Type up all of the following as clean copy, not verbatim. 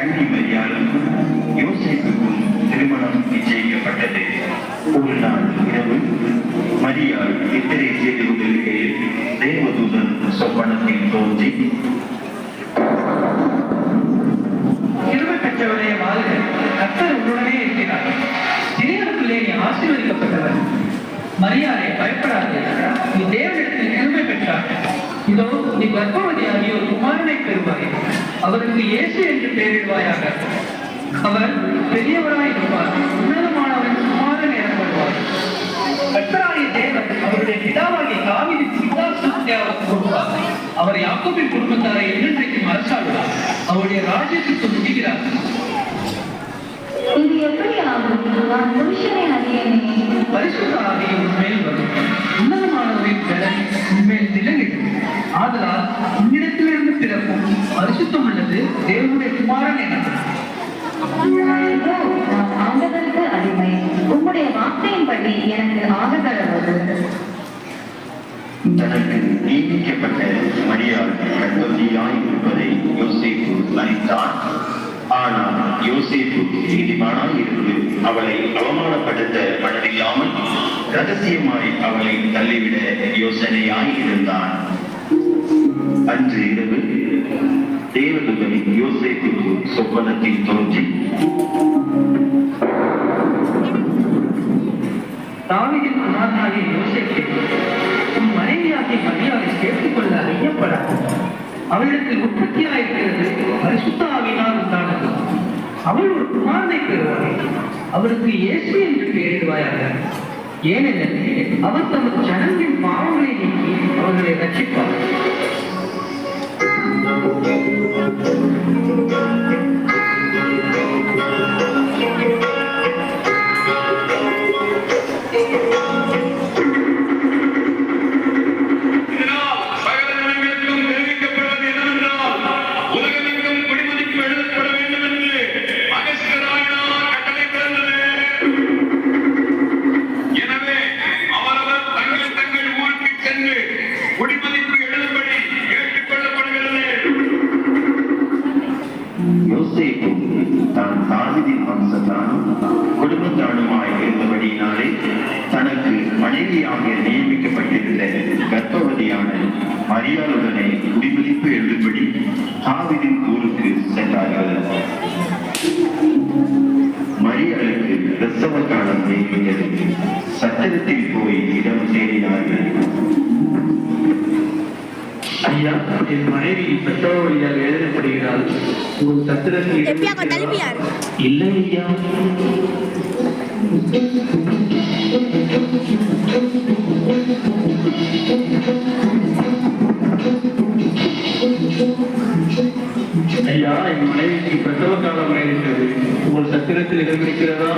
கன்னி மரியாளுக்கும் யோசேப்புக்கும் திருமணம் நிச்சயிக்கப்பட்டது. ஒரு நாள் இரவு மரியாள் நித்திரை செய்து கொண்டிருக்கையில் தேவதூதன் சொப்பனத்தில் தோன்றி, கிருபை பெற்றவரே வாழ்க, கர்த்தர் உன்னுடனே இருக்கிறார், இறைவனுக்குள்ளே நீ ஆசீர்வதிக்கப்பட்டவர். மரியாதை பயப்படாதே, நீ தேவனிடத்தில் கிருபை பெற்றார். இதோ நீ கர்ப்பவதியாகி ஒரு குமாரனை பெறுவாய், அவருக்கு இயேசு என்று பெயரிடுவாயாக. அவர் பெரியவராய் இருப்பார், உன்னதமானவரின் குமாரன் எனப்படுவார். கர்த்தராகிய தேவன் அவருடைய பிதாவாகிய தாவீதின் சிங்காசனத்தை அவருக்கு கொடுப்பார். அவர் யாக்கோபின் குடும்பத்தாரை என்றென்றைக்கும் அரசாளுவார், அவருடைய ராஜ்யத்துக்கு முடிகிறார். இது எப்படி ஆகும்? நான் புருஷனை அறியேனே. பரிசுத்த ஆவி உன்மேல் வரும், உன்னதமானவரின் பலன் உன்மேல் நிலைநிற்கும். ஆதலால் உன்னிடத்திலிருந்து பிறக்கும் பரிசுத்தம் உள்ளது தேவனுடைய குமாரன் எனப்படும். இதோ நான் ஆண்டவருக்கு அடிமை, உம்முடைய வார்த்தையின்படி எனக்கு ஆகக்கடவது. தனக்கு நியமிக்கப்பட்ட மரியாள் கர்ப்பவதியாய் இருப்பதை யோசேப்பு அறிந்தார். ஆனால் யோசேப்பு நீதிமானாய் இருந்து அவளை அவமானப்படுத்த மனதில்லாமல் ரகசியமாய் அவளை தள்ளிவிட யோசனையாய் இருந்தான். அன்று இரவு தேவதூதன் யோசேப்புக்கு சொப்பனத்தில் தோன்றி, தாவீதின் குமாரனாகிய யோசேப்பே, உன் மனைவியாகிய மரியாதை சேர்த்துக் கொள்ள ஐயப்படாது. அவளுக்கு உற்பத்தியாயிருக்கிறது பரிசுத்த ஆவியினால் உண்டானது. அவள் ஒரு குமாரனை பெறுவாள், அவருக்கு இயேசு என்று பெயரிடுவாயாக. ஏனெனில் அவர் தமது ஜனங்களின் பாவங்களை நீக்கி அவர்களை ரட்சிப்பார். தான் தாவீதின் வம்சத்தானும் குடும்பத்தானுமாய் இருந்தபடியினாலே தனக்கு மனைவியாக நியமிக்கப்பட்டிருந்த கர்ப்பவதியான மரியாளுடனே குடிமதிப்பு எழுதும்படி தாவீதின் ஊருக்கு சென்றார்கள். மரியாளுக்கு பிரசவ காலம் நெருங்கியது. சத்திரத்தில் போய் இடம் தேடினார்கள். ஐயா, என் மனைவி பிரசவ வழியாக எழுதப்படுகிறாள், உங்கள் சத்திரத்தில் இல்லை ஐயா. ஐயா, என் மனைவிக்கு பிரசவ காலம் ஆயிருக்கிறது, உங்கள் சத்திரத்தில் இடம் இருக்கிறதா?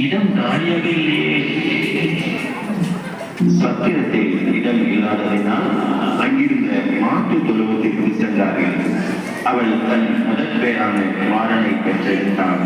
இடம் காலியாக இல்லையே. சத்திரத்தில் இடம் இல்லாததினால் அங்கிருந்த மாட்டு தொழுவத்திற்கு சென்றார்கள். அவள் தன் முதற் பேரான குமாரனை பெற்றெடுத்தாள்.